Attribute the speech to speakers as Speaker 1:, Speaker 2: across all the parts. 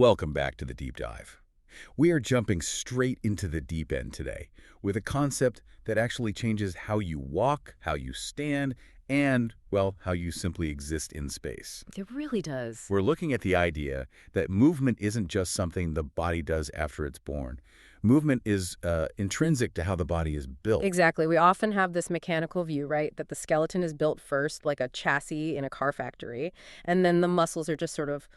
Speaker 1: Welcome back to the deep dive. We are jumping straight into the deep end today with a concept that actually changes how you walk, how you stand, and, well, how you simply exist in space.
Speaker 2: It really does.
Speaker 1: We're looking at the idea that movement isn't just something the body does after it's born. Movement is intrinsic to how the body is built.
Speaker 2: Exactly. We often have this mechanical view, right, that the skeleton is built first, like a chassis in a car factory, and then the muscles are just sort of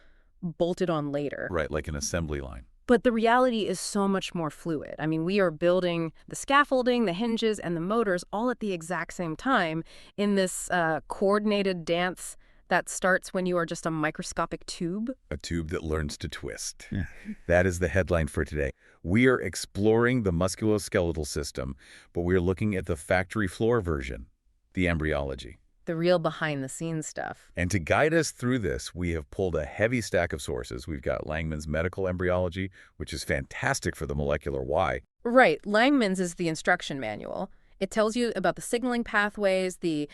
Speaker 2: bolted on later.
Speaker 1: Right, like an assembly line.
Speaker 2: But the reality is so much more fluid. I mean, we are building the scaffolding, the hinges, and the motors all at the exact same time in this coordinated dance that starts when you are just a microscopic tube.
Speaker 1: A tube that learns to twist. Yeah. That is the headline for today. We are exploring the musculoskeletal system, but we're looking at the factory floor version, the embryology.
Speaker 2: The real behind-the-scenes stuff.
Speaker 1: And to guide us through this, we have pulled a heavy stack of sources. We've got Langman's Medical Embryology, which is fantastic for the molecular why.
Speaker 2: Right. Langman's is the instruction manual. It tells you about the signaling pathways, the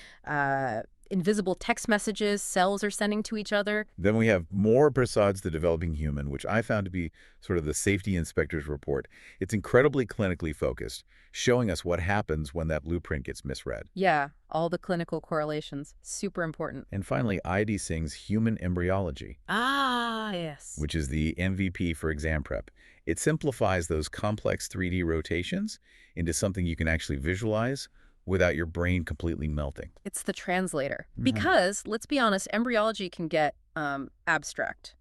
Speaker 2: invisible text messages cells are sending to each other.
Speaker 1: Then we have more Prasad's The Developing Human, which I found to be sort of the safety inspector's report. It's incredibly clinically focused, showing us what happens when that blueprint gets misread.
Speaker 2: Yeah, all the clinical correlations. Super important.
Speaker 1: And finally, I.D. Singh's Human Embryology.
Speaker 2: Ah, yes.
Speaker 1: Which is the MVP for exam prep. It simplifies those complex 3D rotations into something you can actually visualize without your brain completely melting.
Speaker 2: It's the translator. Because, let's be honest, embryology can get abstract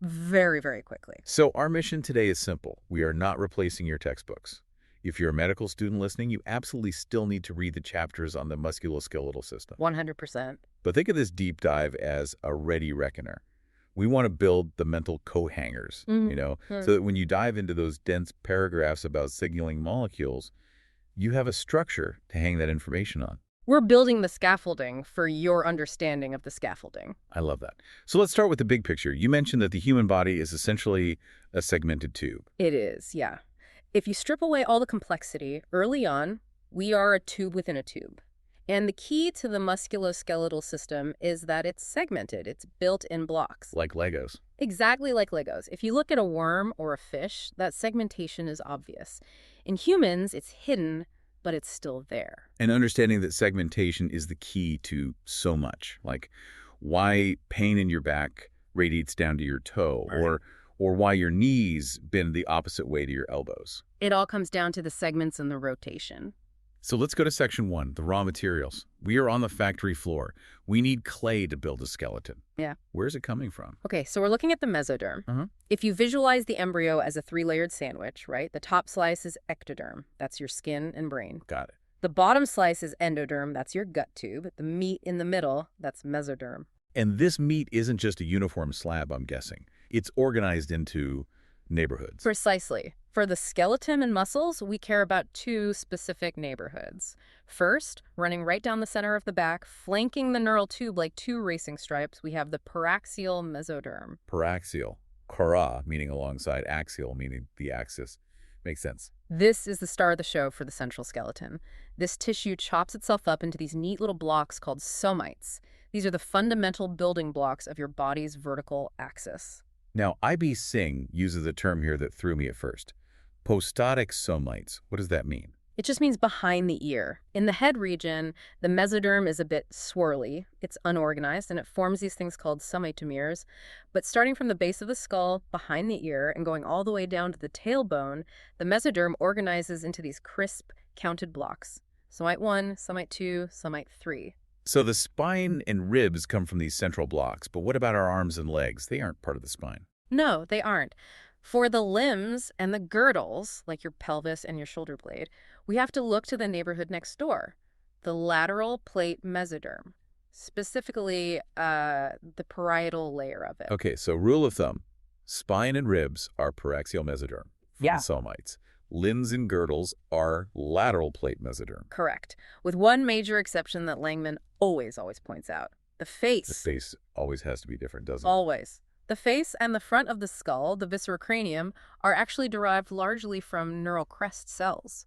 Speaker 2: very, very quickly.
Speaker 1: So our mission today is simple. We are not replacing your textbooks. If you're a medical student listening, you absolutely still need to read the chapters on the musculoskeletal system.
Speaker 2: 100%.
Speaker 1: But think of this deep dive as a ready reckoner. We want to build the mental coat hangers, so that when you dive into those dense paragraphs about signaling molecules, you have a structure to hang that information on.
Speaker 2: We're building the scaffolding for your understanding of the scaffolding.
Speaker 1: I love that. So let's start with the big picture. You mentioned that the human body is essentially a segmented tube.
Speaker 2: It is, yeah. If you strip away all the complexity, early on, we are a tube within a tube. And the key to the musculoskeletal system is that it's segmented. It's built in blocks.
Speaker 1: Like Legos.
Speaker 2: Exactly like Legos. If you look at a worm or a fish, that segmentation is obvious. In humans, it's hidden, but it's still there.
Speaker 1: And understanding that segmentation is the key to so much, like why pain in your back radiates down to your toe, right, or why your knees bend the opposite way to your elbows.
Speaker 2: It all comes down to the segments and the rotation.
Speaker 1: So let's go to section 1, the raw materials. We are on the factory floor. We need clay to build a skeleton.
Speaker 2: Yeah.
Speaker 1: Where's it coming from?
Speaker 2: Okay, so we're looking at the mesoderm. If you visualize the embryo as a 3-layered sandwich, right, the top slice is ectoderm. That's your skin and brain.
Speaker 1: Got it.
Speaker 2: The bottom slice is endoderm. That's your gut tube. The meat in the middle, that's mesoderm.
Speaker 1: And this meat isn't just a uniform slab, I'm guessing. It's organized into neighborhoods.
Speaker 2: Precisely. For the skeleton and muscles, we care about 2 specific neighborhoods. First, running right down the center of the back, flanking the neural tube like 2 racing stripes, we have the paraxial mesoderm.
Speaker 1: Paraxial. Para, meaning alongside, axial, meaning the axis. Makes sense.
Speaker 2: This is the star of the show for the central skeleton. This tissue chops itself up into these neat little blocks called somites. These are the fundamental building blocks of your body's vertical axis.
Speaker 1: Now, I.B. Singh uses a term here that threw me at first. Postatic somites. What does that mean?
Speaker 2: It just means behind the ear. In the head region, the mesoderm is a bit swirly. It's unorganized, and it forms these things called somitomeres. But starting from the base of the skull, behind the ear, and going all the way down to the tailbone, the mesoderm organizes into these crisp, counted blocks. Somite 1, somite 2, somite 3.
Speaker 1: So the spine and ribs come from these central blocks, but what about our arms and legs? They aren't part of the spine.
Speaker 2: No, they aren't. For the limbs and the girdles, like your pelvis and your shoulder blade, we have to look to the neighborhood next door, the lateral plate mesoderm, specifically the parietal layer of it.
Speaker 1: Okay, so rule of thumb, spine and ribs are paraxial mesoderm from the somites. Limbs and girdles are lateral plate mesoderm.
Speaker 2: Correct, with one major exception that Langman always points out. The face.
Speaker 1: The face always has to be different, doesn't it?
Speaker 2: Always. The face and the front of the skull, the viscerocranium, are actually derived largely from neural crest cells.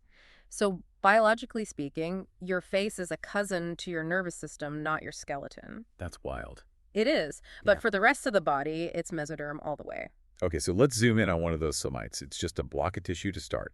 Speaker 2: So biologically speaking, your face is a cousin to your nervous system, not your skeleton.
Speaker 1: That's wild.
Speaker 2: It is. But for the rest of the body, it's mesoderm all the way.
Speaker 1: Okay, so let's zoom in on one of those somites. It's just a block of tissue to start,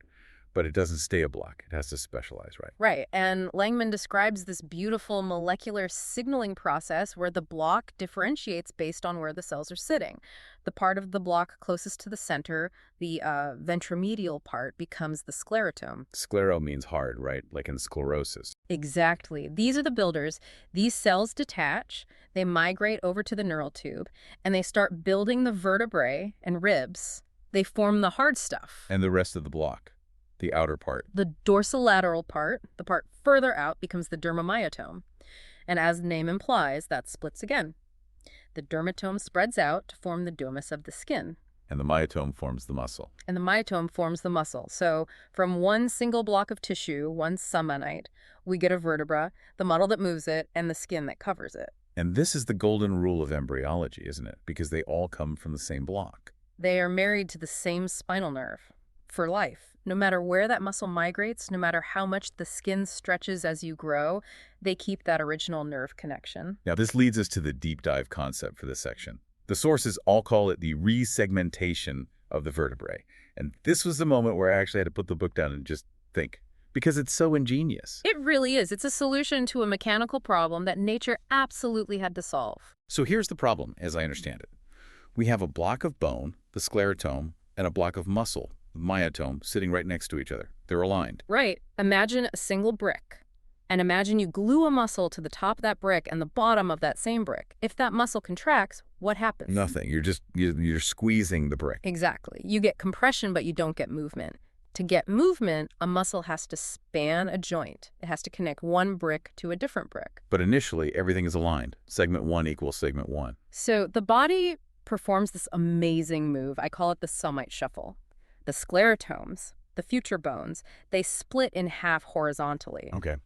Speaker 1: but it doesn't stay a block. It has to specialize, right?
Speaker 2: Right, and Langman describes this beautiful molecular signaling process where the block differentiates based on where the cells are sitting. The part of the block closest to the center, the ventromedial part, becomes the sclerotome.
Speaker 1: Sclero means hard, right? Like in sclerosis.
Speaker 2: Exactly. These are the builders. These cells detach, they migrate over to the neural tube, and they start building the vertebrae and ribs. They form the hard stuff.
Speaker 1: And the rest of the block, the outer part.
Speaker 2: The dorsolateral part, the part further out, becomes the dermomyotome. And as the name implies, that splits again. The dermatome spreads out to form the dermis of the skin.
Speaker 1: And the myotome forms the muscle.
Speaker 2: And the myotome forms the muscle. So from one single block of tissue, one somite, we get a vertebra, the model that moves it, and the skin that covers it.
Speaker 1: And this is the golden rule of embryology, isn't it? Because they all come from the same block.
Speaker 2: They are married to the same spinal nerve for life. No matter where that muscle migrates, no matter how much the skin stretches as you grow, they keep that original nerve connection.
Speaker 1: Now, this leads us to the deep dive concept for this section. The sources all call it the resegmentation of the vertebrae. And this was the moment where I actually had to put the book down and just think, because it's so ingenious.
Speaker 2: It really is. It's a solution to a mechanical problem that nature absolutely had to solve.
Speaker 1: So here's the problem, as I understand it. We have a block of bone, the sclerotome, and a block of muscle, the myotome, sitting right next to each other. They're aligned.
Speaker 2: Right. Imagine a single brick. And imagine you glue a muscle to the top of that brick and the bottom of that same brick. If that muscle contracts, what happens?
Speaker 1: Nothing. You're squeezing the brick.
Speaker 2: Exactly. You get compression, but you don't get movement. To get movement, a muscle has to span a joint. It has to connect one brick to a different brick.
Speaker 1: But initially, everything is aligned. Segment 1 equals segment 1.
Speaker 2: So the body performs this amazing move. I call it the somite shuffle. The sclerotomes, the future bones, they split in half horizontally.
Speaker 1: Okay.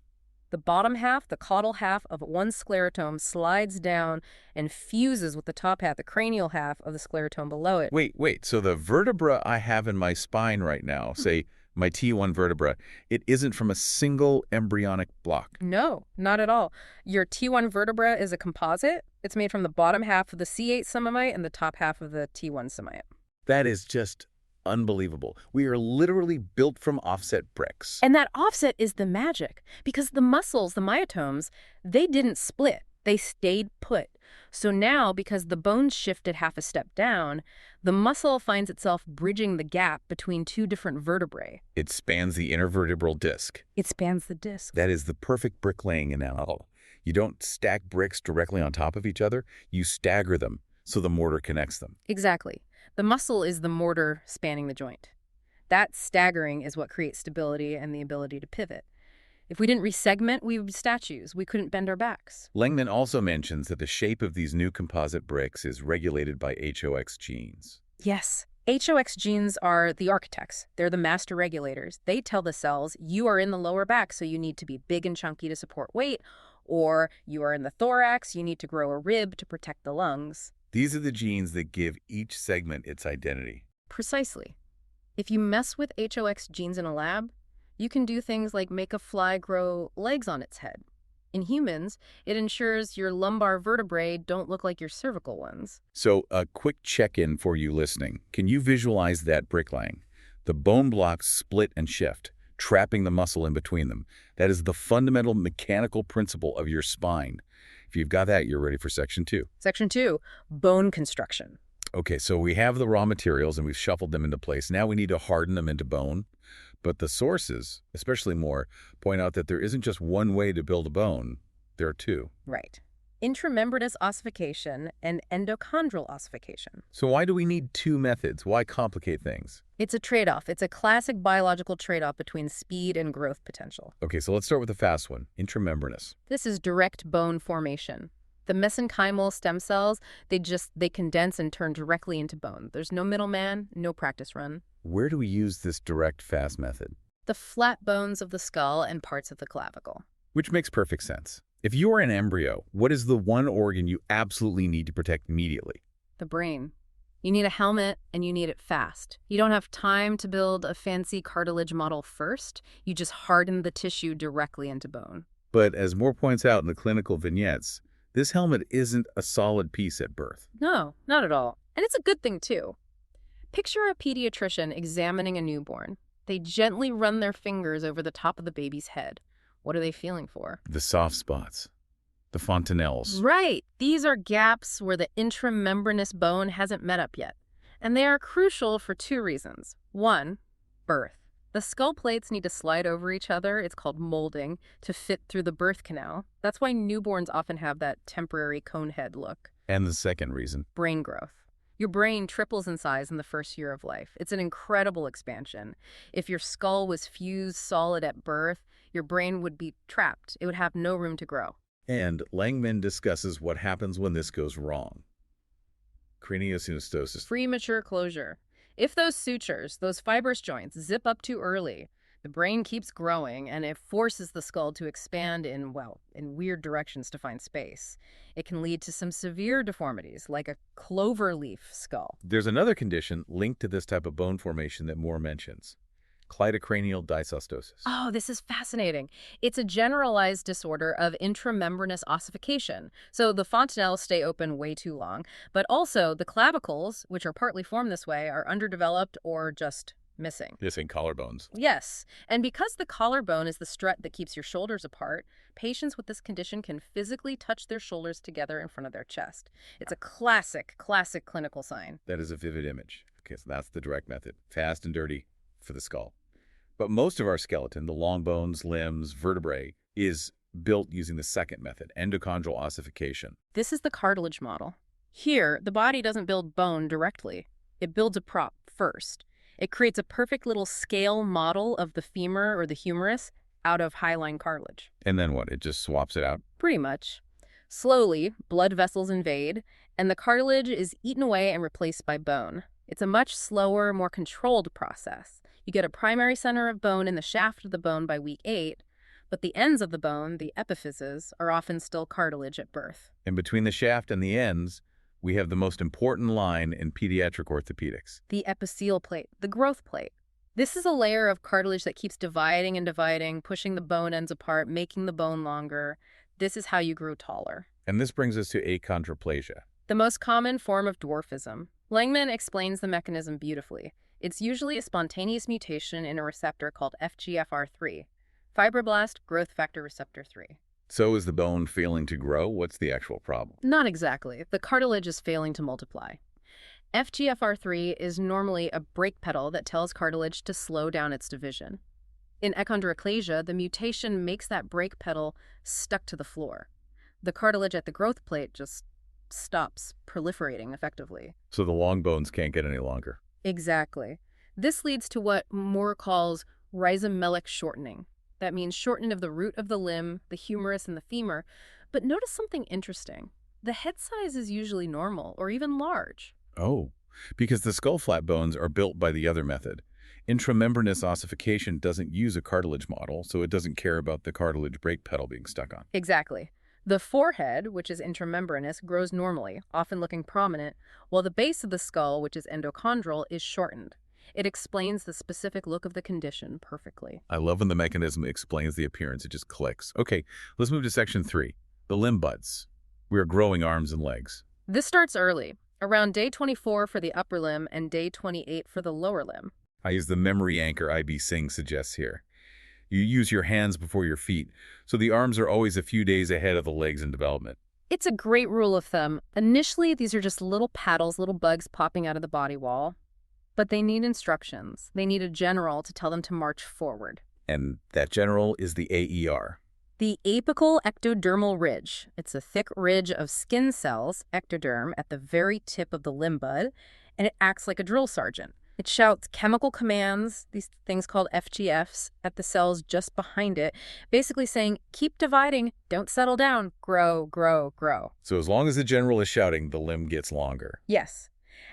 Speaker 2: The bottom half, the caudal half of one sclerotome slides down and fuses with the top half, the cranial half of the sclerotome below it.
Speaker 1: Wait. So the vertebra I have in my spine right now, say my T1 vertebra, it isn't from a single embryonic block.
Speaker 2: No, not at all. Your T1 vertebra is a composite. It's made from the bottom half of the C8 somite and the top half of the T1 somite.
Speaker 1: That is just unbelievable. We are literally built from offset bricks.
Speaker 2: And that offset is the magic, because the muscles, the myotomes, they didn't split. They stayed put. So now, because the bones shifted half a step down, the muscle finds itself bridging the gap between two different vertebrae.
Speaker 1: It spans the intervertebral disc.
Speaker 2: It spans the disc.
Speaker 1: That is the perfect bricklaying analogy. You don't stack bricks directly on top of each other. You stagger them so the mortar connects them.
Speaker 2: Exactly. The muscle is the mortar spanning the joint. That staggering is what creates stability and the ability to pivot. If we didn't resegment, we would be statues. We couldn't bend our backs.
Speaker 1: Langman also mentions that the shape of these new composite bricks is regulated by HOX genes.
Speaker 2: Yes. HOX genes are the architects. They're the master regulators. They tell the cells, you are in the lower back, so you need to be big and chunky to support weight, or you are in the thorax, you need to grow a rib to protect the lungs.
Speaker 1: These are the genes that give each segment its identity.
Speaker 2: Precisely. If you mess with HOX genes in a lab, you can do things like make a fly grow legs on its head. In humans, it ensures your lumbar vertebrae don't look like your cervical ones.
Speaker 1: So a quick check-in for you listening. Can you visualize that bricklaying? The bone blocks split and shift, trapping the muscle in between them. That is the fundamental mechanical principle of your spine. If you've got that, you're ready for Section 2.
Speaker 2: Section 2, bone construction.
Speaker 1: Okay, so we have the raw materials and we've shuffled them into place. Now we need to harden them into bone. But the sources, especially Moore, point out that there isn't just one way to build a bone. There are two.
Speaker 2: Right. Intramembranous ossification and endochondral ossification.
Speaker 1: So why do we need two methods? Why complicate things?
Speaker 2: It's a trade-off. It's a classic biological trade-off between speed and growth potential.
Speaker 1: Okay, so let's start with the fast one, intramembranous.
Speaker 2: This is direct bone formation. The mesenchymal stem cells, they condense and turn directly into bone. There's no middleman, no practice run.
Speaker 1: Where do we use this direct, fast method?
Speaker 2: The flat bones of the skull and parts of the clavicle.
Speaker 1: Which makes perfect sense. If you are an embryo, what is the one organ you absolutely need to protect immediately?
Speaker 2: The brain. You need a helmet, and you need it fast. You don't have time to build a fancy cartilage model first. You just harden the tissue directly into bone.
Speaker 1: But as Moore points out in the clinical vignettes, this helmet isn't a solid piece at birth.
Speaker 2: No, not at all. And it's a good thing, too. Picture a pediatrician examining a newborn. They gently run their fingers over the top of the baby's head. What are they feeling for?
Speaker 1: The soft spots, the fontanelles.
Speaker 2: Right. These are gaps where the intramembranous bone hasn't met up yet. And they are crucial for two reasons. One, birth. The skull plates need to slide over each other, it's called molding, to fit through the birth canal. That's why newborns often have that temporary cone head look.
Speaker 1: And the second reason?
Speaker 2: Brain growth. Your brain triples in size in the first year of life. It's an incredible expansion. If your skull was fused solid at birth, your brain would be trapped. It would have no room to grow.
Speaker 1: And Langman discusses what happens when this goes wrong. Craniosynostosis.
Speaker 2: Premature closure. If those sutures, those fibrous joints, zip up too early, the brain keeps growing and it forces the skull to expand in weird directions to find space. It can lead to some severe deformities, like a cloverleaf skull.
Speaker 1: There's another condition linked to this type of bone formation that Moore mentions. Cleidocranial dysostosis.
Speaker 2: Oh, this is fascinating. It's a generalized disorder of intramembranous ossification. So the fontanelles stay open way too long, but also the clavicles, which are partly formed this way, are underdeveloped or just missing.
Speaker 1: Missing collarbones.
Speaker 2: Yes, and because the collarbone is the strut that keeps your shoulders apart, patients with this condition can physically touch their shoulders together in front of their chest. It's a classic clinical sign.
Speaker 1: That is a vivid image. Okay, so that's the direct method. Fast and dirty for the skull. But most of our skeleton, the long bones, limbs, vertebrae, is built using the second method, endochondral ossification.
Speaker 2: This is the cartilage model. Here, the body doesn't build bone directly. It builds a prop first. It creates a perfect little scale model of the femur or the humerus out of hyaline cartilage.
Speaker 1: And then what? It just swaps it out?
Speaker 2: Pretty much. Slowly, blood vessels invade, and the cartilage is eaten away and replaced by bone. It's a much slower, more controlled process. You get a primary center of bone in the shaft of the bone by week 8, but the ends of the bone, the epiphyses, are often still cartilage at birth.
Speaker 1: And between the shaft and the ends, we have the most important line in pediatric orthopedics.
Speaker 2: The epicele plate, the growth plate. This is a layer of cartilage that keeps dividing and dividing, pushing the bone ends apart, making the bone longer. This is how you grow taller.
Speaker 1: And this brings us to achondroplasia.
Speaker 2: The most common form of dwarfism. Langman explains the mechanism beautifully. It's usually a spontaneous mutation in a receptor called FGFR3, fibroblast growth factor receptor 3.
Speaker 1: So is the bone failing to grow? What's the actual problem?
Speaker 2: Not exactly. The cartilage is failing to multiply. FGFR3 is normally a brake pedal that tells cartilage to slow down its division. In achondroplasia, the mutation makes that brake pedal stuck to the floor. The cartilage at the growth plate just stops proliferating effectively.
Speaker 1: So the long bones can't get any longer.
Speaker 2: Exactly. This leads to what Moore calls rhizomelic shortening. That means shortening of the root of the limb, the humerus, and the femur. But notice something interesting. The head size is usually normal or even large.
Speaker 1: Oh, because the skull flap bones are built by the other method. Intramembranous ossification doesn't use a cartilage model, so it doesn't care about the cartilage brake pedal being stuck on.
Speaker 2: Exactly. The forehead, which is intramembranous, grows normally, often looking prominent, while the base of the skull, which is endochondral, is shortened. It explains the specific look of the condition perfectly.
Speaker 1: I love when the mechanism explains the appearance. It just clicks. Okay, let's move to section 3, the limb buds. We are growing arms and legs.
Speaker 2: This starts early, around day 24 for the upper limb and day 28 for the lower limb.
Speaker 1: I use the memory anchor Singh suggests here. You use your hands before your feet, so the arms are always a few days ahead of the legs in development.
Speaker 2: It's a great rule of thumb. Initially, these are just little paddles, little bugs popping out of the body wall. But they need instructions. They need a general to tell them to march forward.
Speaker 1: And that general is the AER.
Speaker 2: The apical ectodermal ridge. It's a thick ridge of skin cells, ectoderm, at the very tip of the limb bud, and it acts like a drill sergeant. It shouts chemical commands, these things called FGFs, at the cells just behind it, basically saying, keep dividing, don't settle down, grow, grow, grow.
Speaker 1: So as long as the general is shouting, the limb gets longer.
Speaker 2: Yes.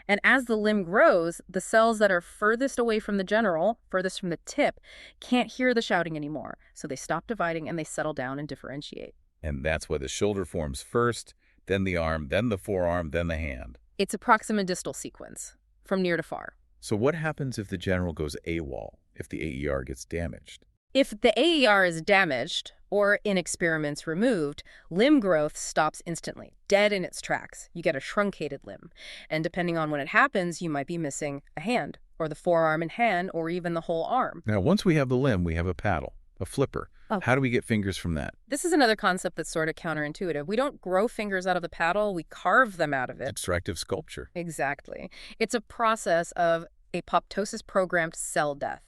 Speaker 2: And as the limb grows, the cells that are furthest away from the general, furthest from the tip, can't hear the shouting anymore. So they stop dividing and they settle down and differentiate.
Speaker 1: And that's why the shoulder forms first, then the arm, then the forearm, then the hand.
Speaker 2: It's a proxima distal sequence, from near to far.
Speaker 1: So what happens if the general goes AWOL, if the AER gets damaged?
Speaker 2: If the AER is damaged or in experiments removed, limb growth stops instantly, dead in its tracks. You get a truncated limb. And depending on when it happens, you might be missing a hand, or the forearm and hand, or even the whole arm.
Speaker 1: Now, once we have the limb, we have a paddle, a flipper.
Speaker 2: Oh.
Speaker 1: How do we get fingers from that?
Speaker 2: This is another concept that's sort of counterintuitive. We don't grow fingers out of the paddle, we carve them out of it.
Speaker 1: Extractive sculpture.
Speaker 2: Exactly. It's a process of apoptosis-programmed cell death.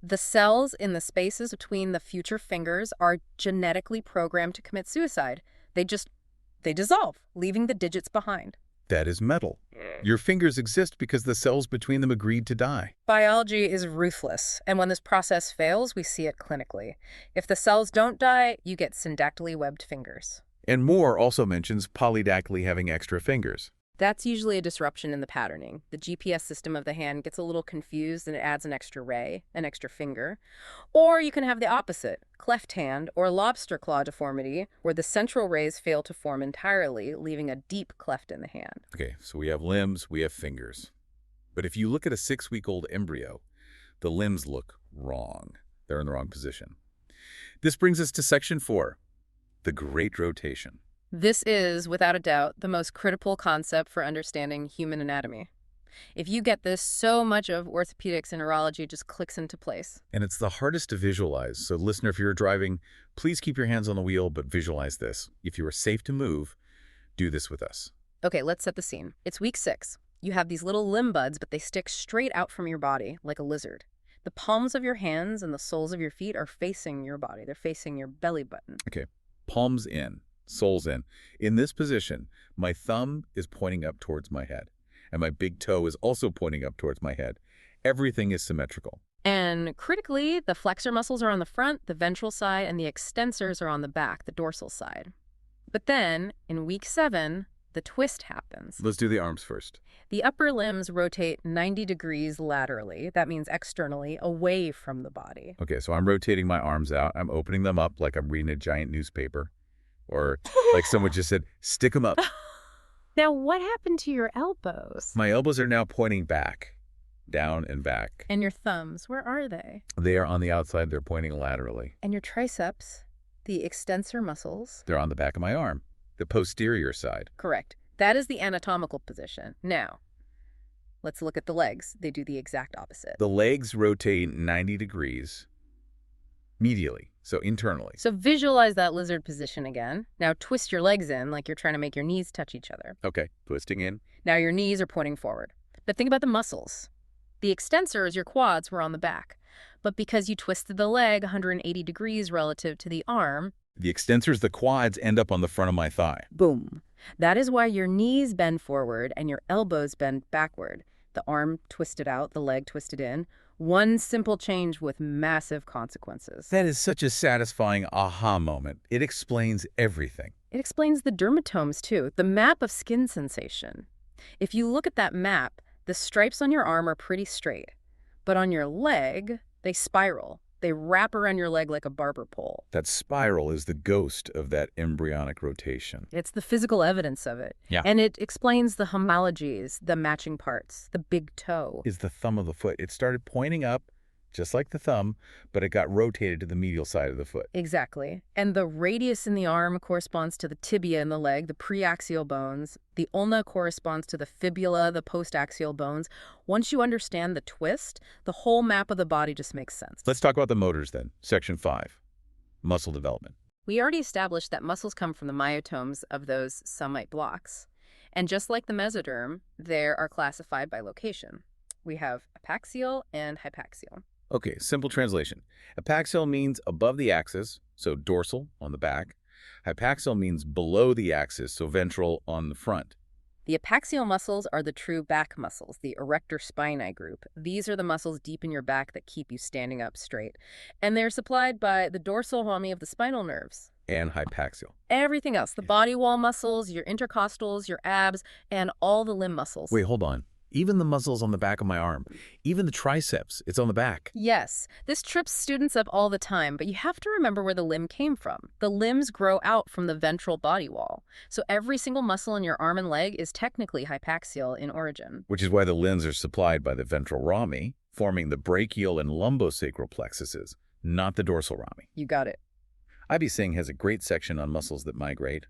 Speaker 2: The cells in the spaces between the future fingers are genetically programmed to commit suicide. They dissolve, leaving the digits behind.
Speaker 1: That is metal. Your fingers exist because the cells between them agreed to die.
Speaker 2: Biology is ruthless, and when this process fails, we see it clinically. If the cells don't die, you get syndactylly webbed fingers.
Speaker 1: And Moore also mentions polydactyly having extra fingers.
Speaker 2: That's usually a disruption in the patterning. The GPS system of the hand gets a little confused and it adds an extra ray, an extra finger. Or you can have the opposite, cleft hand or lobster claw deformity, where the central rays fail to form entirely, leaving a deep cleft in the hand.
Speaker 1: Okay, so we have limbs, we have fingers. But if you look at a 6-week-old embryo, the limbs look wrong. They're in the wrong position. This brings us to section 4, the great rotation.
Speaker 2: This is, without a doubt, the most critical concept for understanding human anatomy. If you get this, so much of orthopedics and neurology just clicks into place.
Speaker 1: And it's the hardest to visualize. So listener, if you're driving, please keep your hands on the wheel, but visualize this. If you are safe to move, do this with us.
Speaker 2: Okay, let's set the scene. It's week 6. You have these little limb buds, but they stick straight out from your body like a lizard. The palms of your hands and the soles of your feet are facing your body. They're facing your belly button.
Speaker 1: Okay, palms in. Soles in. In this position, my thumb is pointing up towards my head, and my big toe is also pointing up towards my head. Everything is symmetrical.
Speaker 2: And critically, the flexor muscles are on the front, the ventral side, and the extensors are on the back, the dorsal side. But then, in week 7, the twist happens.
Speaker 1: Let's do the arms first.
Speaker 2: The upper limbs rotate 90 degrees laterally. That means externally, away from the body.
Speaker 1: Okay, so I'm rotating my arms out. I'm opening them up like I'm reading a giant newspaper. Or like someone just said, stick them up.
Speaker 2: Now, what happened to your elbows?
Speaker 1: My elbows are now pointing back, down and back.
Speaker 2: And your thumbs, where are they?
Speaker 1: They are on the outside. They're pointing laterally.
Speaker 2: And your triceps, the extensor muscles?
Speaker 1: They're on the back of my arm, the posterior side.
Speaker 2: Correct. That is the anatomical position. Now, let's look at the legs. They do the exact opposite.
Speaker 1: The legs rotate 90 degrees medially, so internally.
Speaker 2: So visualize that lizard position again. Now twist your legs in like you're trying to make your knees touch each other.
Speaker 1: Okay, twisting in.
Speaker 2: Now your knees are pointing forward. But think about the muscles. The extensors, your quads, were on the back. But because you twisted the leg 180 degrees relative to the arm,
Speaker 1: the extensors, the quads, end up on the front of my thigh.
Speaker 2: Boom. That is why your knees bend forward and your elbows bend backward. The arm twisted out, the leg twisted in. One simple change with massive consequences.
Speaker 1: That is such a satisfying aha moment. It explains everything.
Speaker 2: It explains the dermatomes, too, the map of skin sensation. If you look at that map, the stripes on your arm are pretty straight. But on your leg, they spiral. They wrap around your leg like a barber pole.
Speaker 1: That spiral is the ghost of that embryonic rotation.
Speaker 2: It's the physical evidence of it.
Speaker 1: Yeah.
Speaker 2: And it explains the homologies, the matching parts, the big toe.
Speaker 1: Is the thumb of the foot. It started pointing up, just like the thumb, but it got rotated to the medial side of the foot.
Speaker 2: Exactly. And the radius in the arm corresponds to the tibia in the leg, the preaxial bones. The ulna corresponds to the fibula, the postaxial bones. Once you understand the twist, the whole map of the body just makes sense.
Speaker 1: Let's talk about the motors then. Section 5, muscle development.
Speaker 2: We already established that muscles come from the myotomes of those somite blocks. And just like the mesoderm, they are classified by location. We have apaxial and hypaxial.
Speaker 1: Okay, simple translation. Apaxial means above the axis, so dorsal on the back. Hypaxial means below the axis, so ventral on the front.
Speaker 2: The apaxial muscles are the true back muscles, the erector spinae group. These are the muscles deep in your back that keep you standing up straight. And they're supplied by the dorsal hammy of the spinal nerves.
Speaker 1: And hypaxial.
Speaker 2: Everything else, the body wall muscles, your intercostals, your abs, and all the limb muscles.
Speaker 1: Wait, hold on. Even the muscles on the back of my arm, even the triceps, it's on the back.
Speaker 2: Yes, this trips students up all the time, but you have to remember where the limb came from. The limbs grow out from the ventral body wall. So every single muscle in your arm and leg is technically hypaxial in origin.
Speaker 1: Which is why the limbs are supplied by the ventral rami, forming the brachial and lumbosacral plexuses, not the dorsal rami.
Speaker 2: You got it.
Speaker 1: IB Singh has a great section on muscles that migrate.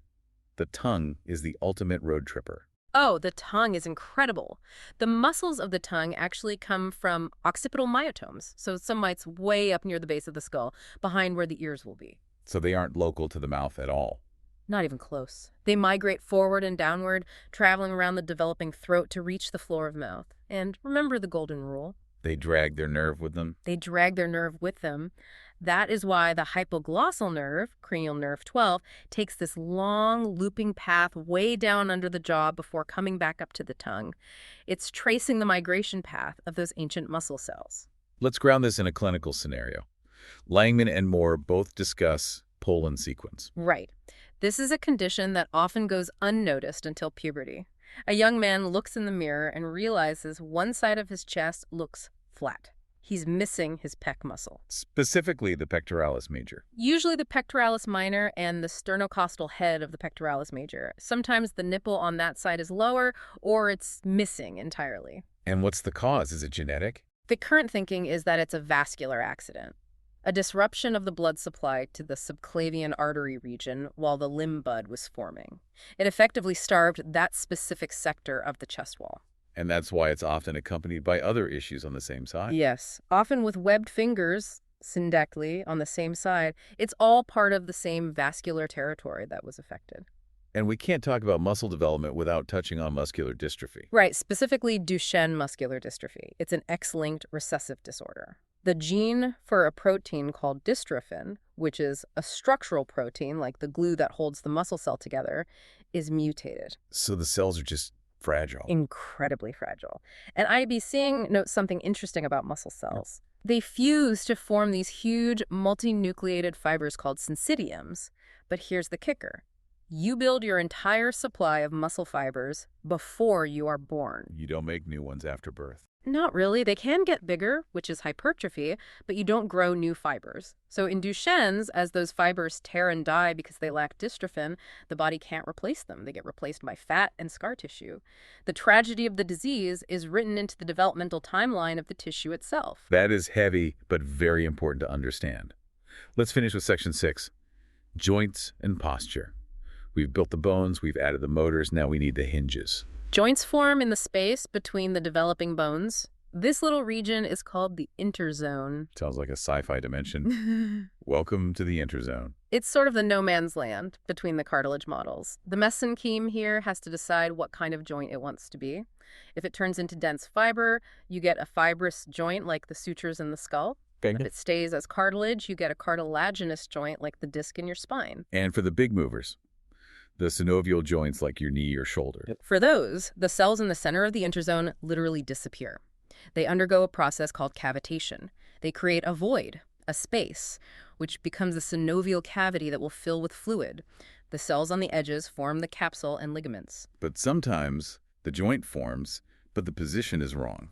Speaker 1: The tongue is the ultimate road tripper.
Speaker 2: Oh, the tongue is incredible. The muscles of the tongue actually come from occipital myotomes, so somites way up near the base of the skull, behind where the ears will be.
Speaker 1: So they aren't local to the mouth at all.
Speaker 2: Not even close. They migrate forward and downward, traveling around the developing throat to reach the floor of mouth. And remember the golden rule.
Speaker 1: They drag their nerve with them.
Speaker 2: They drag their nerve with them. That is why the hypoglossal nerve, cranial nerve 12, takes this long looping path way down under the jaw before coming back up to the tongue. It's tracing the migration path of those ancient muscle cells.
Speaker 1: Let's ground this in a clinical scenario. Langman and Moore both discuss pull and sequence.
Speaker 2: Right. This is a condition that often goes unnoticed until puberty. A young man looks in the mirror and realizes one side of his chest looks flat. He's missing his pec muscle.
Speaker 1: Specifically the pectoralis major.
Speaker 2: Usually the pectoralis minor and the sternocostal head of the pectoralis major. Sometimes the nipple on that side is lower or it's missing entirely.
Speaker 1: And what's the cause? Is it genetic?
Speaker 2: The current thinking is that it's a vascular accident. A disruption of the blood supply to the subclavian artery region while the limb bud was forming. It effectively starved that specific sector of the chest wall.
Speaker 1: And that's why it's often accompanied by other issues on the same side.
Speaker 2: Yes, often with webbed fingers, syndactyly, on the same side. It's all part of the same vascular territory that was affected.
Speaker 1: And we can't talk about muscle development without touching on muscular dystrophy.
Speaker 2: Right, specifically Duchenne muscular dystrophy. It's an X-linked recessive disorder. The gene for a protein called dystrophin, which is a structural protein like the glue that holds the muscle cell together, is mutated.
Speaker 1: So the cells are just fragile.
Speaker 2: Incredibly fragile. And IB Singh notes something interesting about muscle cells. They fuse to form these huge multinucleated fibers called syncytiums. But here's the kicker. You build your entire supply of muscle fibers before you are born.
Speaker 1: You don't make new ones after birth.
Speaker 2: Not really. They can get bigger, which is hypertrophy, but you don't grow new fibers. So in Duchenne's, as those fibers tear and die because they lack dystrophin, the body can't replace them. They get replaced by fat and scar tissue. The tragedy of the disease is written into the developmental timeline of the tissue itself.
Speaker 1: That is heavy, but very important to understand. Let's finish with section 6, joints and posture. We've built the bones, we've added the motors, now we need the hinges.
Speaker 2: Joints form in the space between the developing bones. This little region is called the interzone.
Speaker 1: Sounds like a sci-fi dimension. Welcome to the interzone.
Speaker 2: It's sort of the no man's land between the cartilage models. The mesenchyme here has to decide what kind of joint it wants to be. If it turns into dense fiber, you get a fibrous joint like the sutures in the skull.
Speaker 1: Okay.
Speaker 2: If it stays as cartilage, you get a cartilaginous joint like the disc in your spine.
Speaker 1: And for the big movers, the synovial joints like your knee or shoulder.
Speaker 2: For those, the cells in the center of the interzone literally disappear. They undergo a process called cavitation. They create a void, a space, which becomes a synovial cavity that will fill with fluid. The cells on the edges form the capsule and ligaments.
Speaker 1: But sometimes the joint forms, but the position is wrong.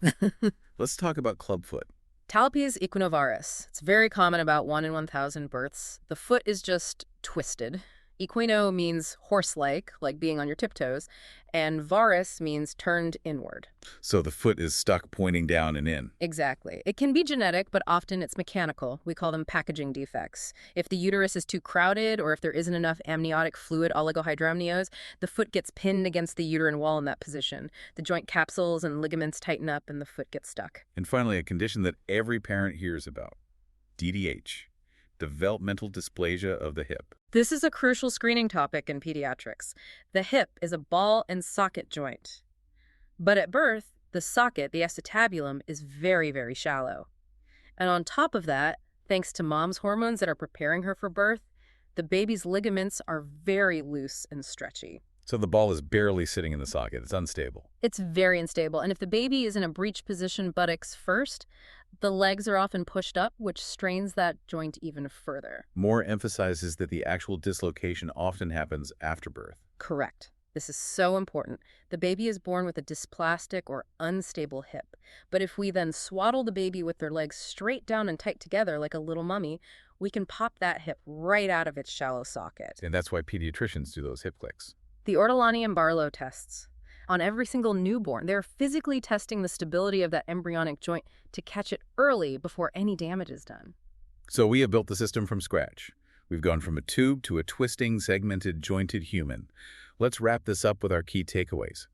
Speaker 1: Let's talk about clubfoot.
Speaker 2: Talipes equinovarus. It's very common, about 1 in 1,000 births. The foot is just twisted. Equino means horse-like, like being on your tiptoes, and varus means turned inward.
Speaker 1: So the foot is stuck pointing down and in.
Speaker 2: Exactly. It can be genetic, but often it's mechanical. We call them packaging defects. If the uterus is too crowded or if there isn't enough amniotic fluid oligohydramnios, the foot gets pinned against the uterine wall in that position. The joint capsules and ligaments tighten up and the foot gets stuck.
Speaker 1: And finally, a condition that every parent hears about, DDH, developmental dysplasia of the hip.
Speaker 2: This is a crucial screening topic in pediatrics. The hip is a ball and socket joint. But at birth, the socket, the acetabulum, is very, very shallow. And on top of that, thanks to mom's hormones that are preparing her for birth, the baby's ligaments are very loose and stretchy.
Speaker 1: So the ball is barely sitting in the socket. It's unstable.
Speaker 2: It's very unstable. And if the baby is in a breech position buttocks first, the legs are often pushed up, which strains that joint even further.
Speaker 1: Moore emphasizes that the actual dislocation often happens after birth.
Speaker 2: Correct. This is so important. The baby is born with a dysplastic or unstable hip. But if we then swaddle the baby with their legs straight down and tight together like a little mummy, we can pop that hip right out of its shallow socket.
Speaker 1: And that's why pediatricians do those hip clicks.
Speaker 2: The Ortolani and Barlow tests. On every single newborn, they're physically testing the stability of that embryonic joint to catch it early before any damage is done.
Speaker 1: So we have built the system from scratch. We've gone from a tube to a twisting, segmented, jointed human. Let's wrap this up with our key takeaways.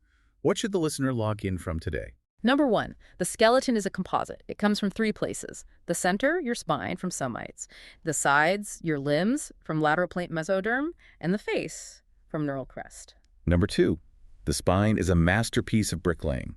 Speaker 1: What should the listener log in from today?
Speaker 2: Number 1, the skeleton is a composite. It comes from 3 places. The center, your spine, from somites. The sides, your limbs, from lateral plate mesoderm. And the face, from neural crest.
Speaker 1: Number 2, the spine is a masterpiece of bricklaying.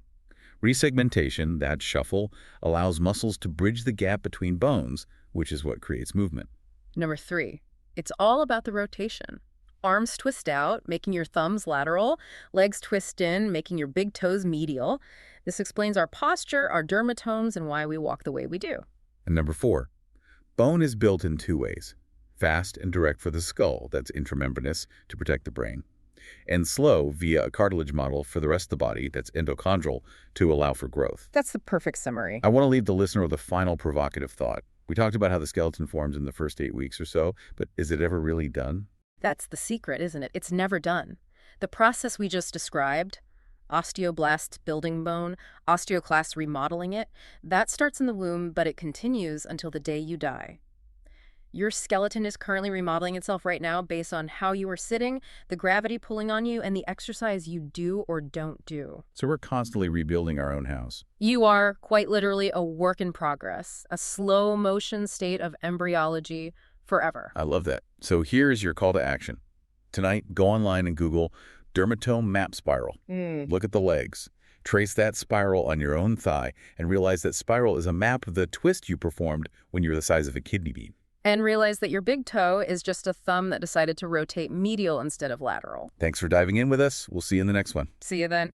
Speaker 1: Resegmentation, that shuffle, allows muscles to bridge the gap between bones, which is what creates movement.
Speaker 2: Number 3, it's all about the rotation. Arms twist out, making your thumbs lateral. Legs twist in, making your big toes medial. This explains our posture, our dermatomes, and why we walk the way we do.
Speaker 1: And number 4, bone is built in 2 ways. Fast and direct for the skull, that's intramembranous, to protect the brain. And slow via a cartilage model for the rest of the body, that's endochondral, to allow for growth.
Speaker 2: That's the perfect summary.
Speaker 1: I want to leave the listener with a final provocative thought. We talked about how the skeleton forms in the first 8 weeks or so, but is it ever really done?
Speaker 2: That's the secret, isn't it? It's never done. The process we just described, osteoblasts building bone, osteoclasts remodeling it, that starts in the womb, but it continues until the day you die. Your skeleton is currently remodeling itself right now based on how you are sitting, the gravity pulling on you, and the exercise you do or don't do.
Speaker 1: So we're constantly rebuilding our own house.
Speaker 2: You are, quite literally, a work in progress, a slow motion state of embryology forever.
Speaker 1: I love that. So here's your call to action. Tonight, go online and Google dermatome map spiral. Look at the legs. Trace that spiral on your own thigh and realize that spiral is a map of the twist you performed when you were the size of a kidney bean.
Speaker 2: And realize that your big toe is just a thumb that decided to rotate medial instead of lateral.
Speaker 1: Thanks for diving in with us. We'll see you in the next one.
Speaker 2: See you then.